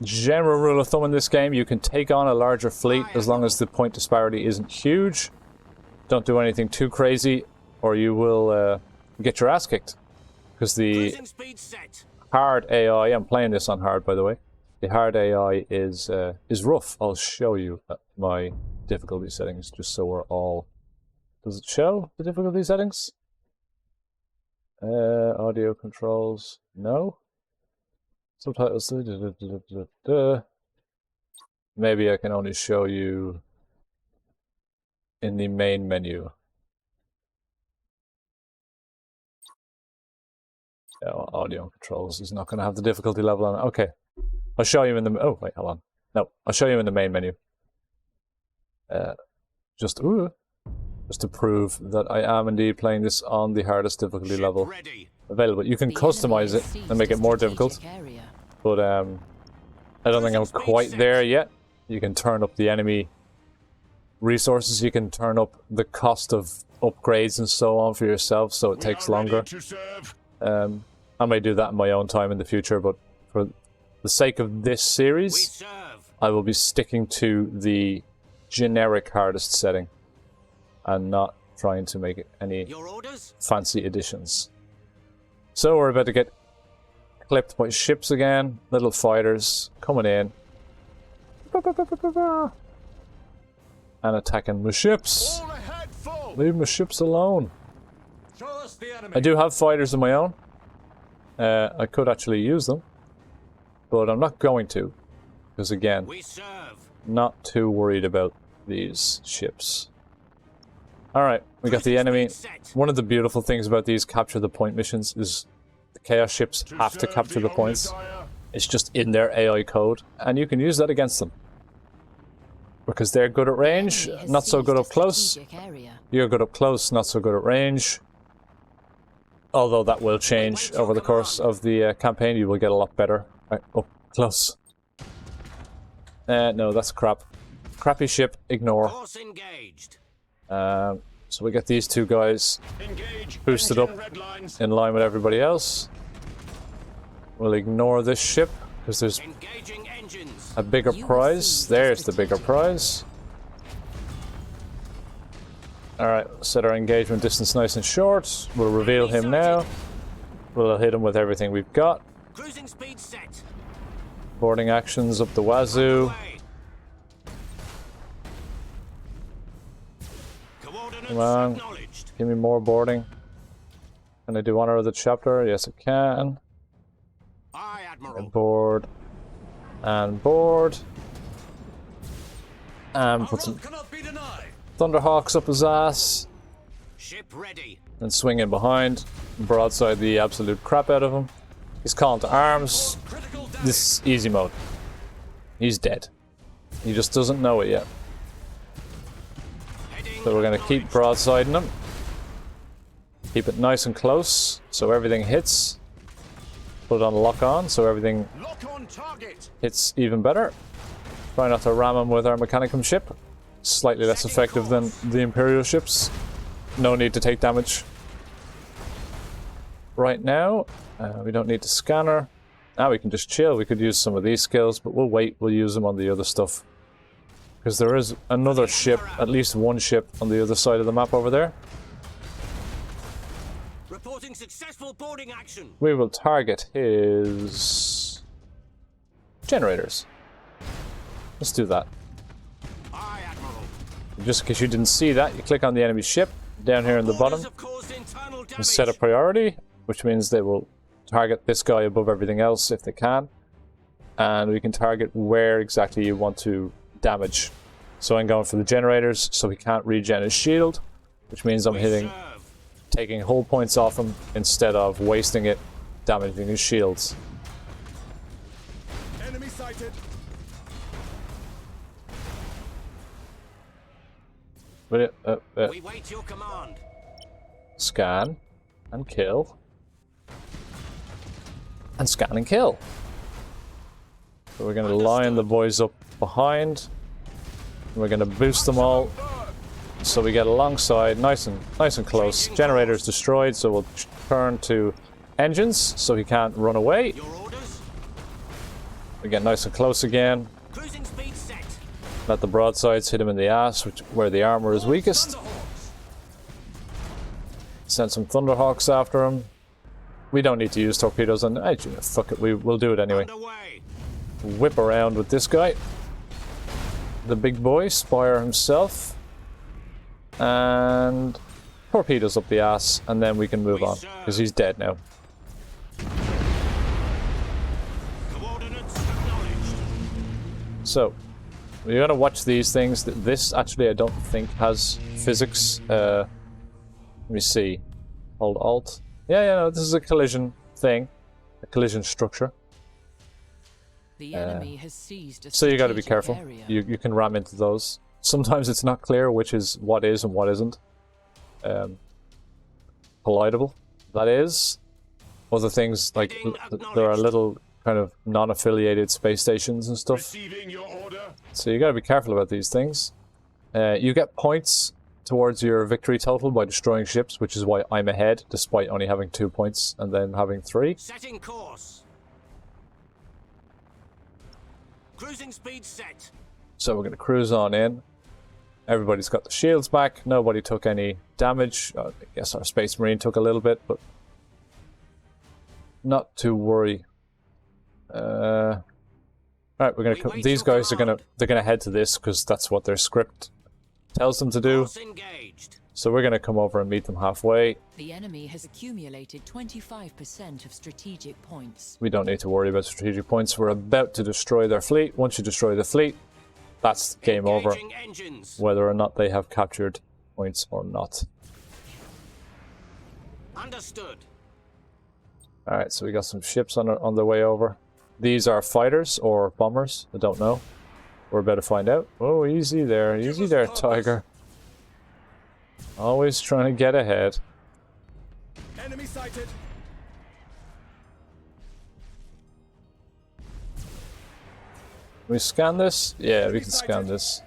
General rule of thumb in this game, you can take on a larger fleet as long as the point disparity isn't huge. Don't do anything too crazy, or you will get your ass kicked. Because the hard AI, I'm playing this on hard by the way, the hard AI is rough. I'll show you my difficulty settings just so we're all... Does it show the difficulty settings? Audio controls, no. Subtitles, maybe I can only show you in the main menu. Oh, audio controls is not going to have the difficulty level on it. Okay, I'll show you in the... Oh, wait, hold on. No, I'll show you in the main menu. Just to prove that I am indeed playing this on the hardest difficulty level available. You can customize it and make it more difficult, but I don't think I'm quite there yet. You can turn up the enemy resources, you can turn up the cost of upgrades and so on for yourself, so it takes longer. I may do that in my own time in the future, but for the sake of this series, I will be sticking to the generic hardest setting and not trying to make any fancy additions. So we're about to get clipped by ships again, little fighters coming in and attacking my ships. Leave my ships alone. I do have fighters of my own. I could actually use them, but I'm not going to, because again, not too worried about these ships. Alright, we got the enemy. One of the beautiful things about these capture the point missions is the Chaos ships have to capture the points. It's just in their AI code, and you can use that against them. Because they're good at range, not so good up close. You're good up close, not so good at range. Although that will change over the course of the campaign, you will get a lot better up close. No, that's crap. Crappy ship, ignore. Force engaged. So we get these two guys Engage. boosted up Engine red lines. in line with everybody else. We'll ignore this ship because there's Engaging engines. a bigger prize. There's the bigger prize. Alright, set our engagement distance nice and short. We'll reveal him now. We'll hit him with everything we've got. Cruising speed set. Boarding actions up the wazoo. Away. Coordinates Come on. acknowledged. Give me more boarding. Can I do honor of the chapter? Yes, I can. Aye, Admiral. Board. And board. And put some Cannot be denied. Thunderhawks up his ass. Ship ready. And swing in behind. Broadside the absolute crap out of him. He's calling to arms. Critical damage. This is easy mode. He's dead. He just doesn't know it yet. Heading So we're going to keep acknowledged. broadsiding him. Keep it nice and close so everything hits. Put it on lock on so everything Lock on target. hits even better. Try not to ram him with our Mechanicum ship. Slightly less effective than the Imperial ships. No need to take damage. Right now, we don't need the scanner. Now we can just chill. We could use some of these skills, but we'll wait. We'll use them on the other stuff. Because there is another ship, at least one ship, on the other side of the map over there. Reporting successful boarding action. We will target his generators. Let's do that. Aye, Admiral. Just in case you didn't see that, you click on the enemy ship down here in the bottom Orders have caused internal damage. and set a priority, which means they will target this guy above everything else if they can. And we can target where exactly you want to damage. So I'm going for the generators so he can't regen his shield, which means I'm hitting, Serve. taking hull points off him instead of wasting it damaging his shields. Enemy sighted. But We wait your command. scan and kill. And scan and kill. So we're going to line the boys up behind. And we're going to boost them all so we get alongside, nice and close. Generator's destroyed, so we'll turn to engines so he can't run away. Your orders. We get nice and close again. Cruising speed set. Let the broadsides hit him in the ass, where the armor is weakest. Send some Thunderhawks after him. We don't need to use torpedoes, and fuck it, we'll do it anyway. Underway. Whip around with this guy. The big boy, Spire himself. And torpedoes up the ass, and then we can move on, because he's dead now. Coordinates acknowledged. So, we're gonna watch these things. This actually I don't think has physics. Let me see. Hold Alt. Yeah, no, this is a collision thing. A collision structure. The enemy has seized a So you gotta be strategic careful. area. You can ram into those. Sometimes it's not clear which is what is and what isn't. Collidable. That is. Other things, like, there are little kind of non-affiliated space stations and stuff. Receiving your order. So you gotta be careful about these things. You get points towards your victory total by destroying ships, which is why I'm ahead, despite only having 2 points and then having 3. Setting course. Cruising speed set. So we're gonna cruise on in. Everybody's got the shields back. Nobody took any damage. I guess our Space Marine took a little bit, but not to worry. All right, we're gonna. These guys are gonna head to this because that's what their script tells them to do. Course engaged. So we're gonna come over and meet them halfway. The enemy has accumulated 25% of strategic points. We don't need to worry about strategic points. We're about to destroy their fleet. Once you destroy the fleet, that's game over. Engaging engines. Whether or not they have captured points or not. Understood. All right, so we got some ships on their way over. These are fighters or bombers. I don't know. We're about to find out. Oh, easy there, Tiger. Always trying to get ahead. Enemy sighted. Can we scan this? Yeah, we can scan this.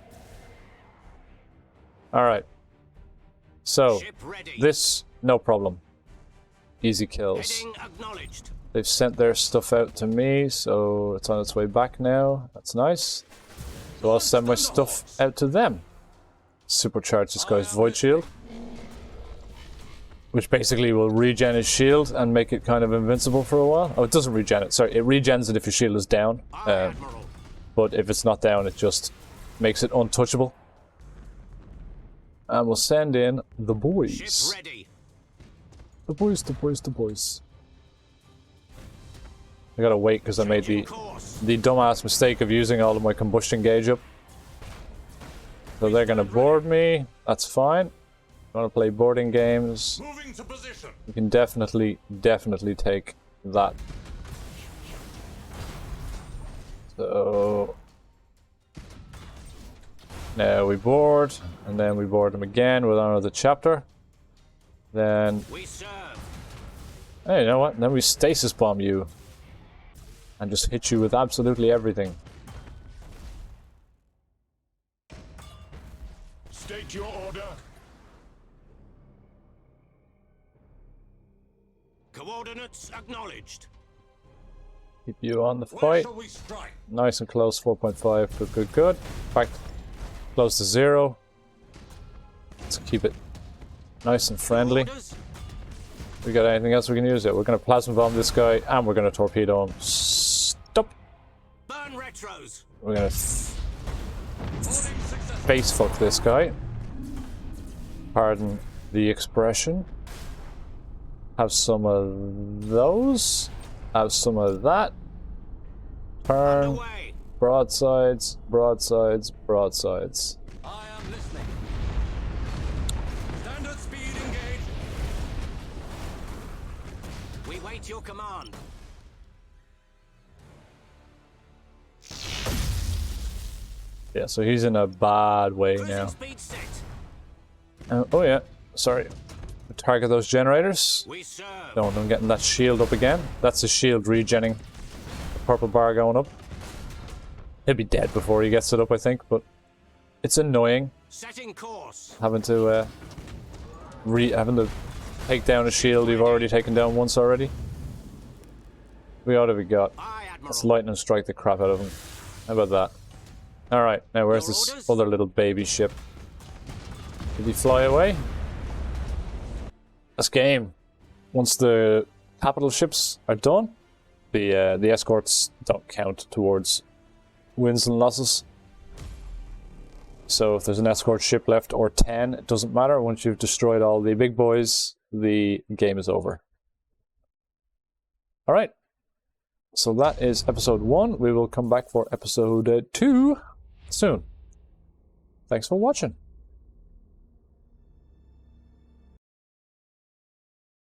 All right. So, Ship ready. this, no problem. Easy kills. Heading acknowledged. They've sent their stuff out to me, so it's on its way back now. That's nice. So I'll send my stuff out to them. Supercharge this guy's Void Shield. Which basically will regen his shield and make it kind of invincible for a while. Oh, it doesn't regen it. Sorry, it regens it if your shield is down. But if it's not down, it just makes it untouchable. And we'll send in the boys. Ship ready. The boys, the boys, the boys. I gotta wait because I made the dumbass mistake of using all of my combustion gauge up. So they're gonna board me. That's fine. Want to play boarding games? Moving to position. You can definitely take that. So now we board, and then we board them again with another chapter. Then, We serve. hey, you know what? Then we stasis bomb you, and just hit you with absolutely everything. State your order. Coordinates acknowledged. Keep you on the Where fight. shall we strike? Nice and close, 4.5. Good, good, good. In fact, close to 0. Let's keep it nice and friendly. Orders. We got anything else we can use? It. We're going to plasma bomb this guy, and we're going to torpedo him. Stop. Burn retros. We're going to face fuck this guy. Pardon the expression. Have some of those. Have some of that. Turn. Underway. Broadsides, broadsides, broadsides. I am listening. Standard speed engaged. We wait your command. Yeah, so he's in a bad way Cruising now. speed set. Oh yeah, sorry. Target those generators. We serve. Don't want them getting that shield up again. That's his shield regenning. The purple bar going up. He'll be dead before he gets it up, I think, but it's annoying Setting course. having to take down a shield you've already taken down once already. What have we got? Aye, Admiral. Let's lightning strike the crap out of him. How about that? Alright, now where's Your this orders? other little baby ship? Did he fly away? This game, once the capital ships are done, the escorts don't count towards wins and losses. So if there's an escort ship left or 10, it doesn't matter. Once you've destroyed all the big boys, the game is over. Alright. So that is episode 1. We will come back for episode 2 soon. Thanks for watching.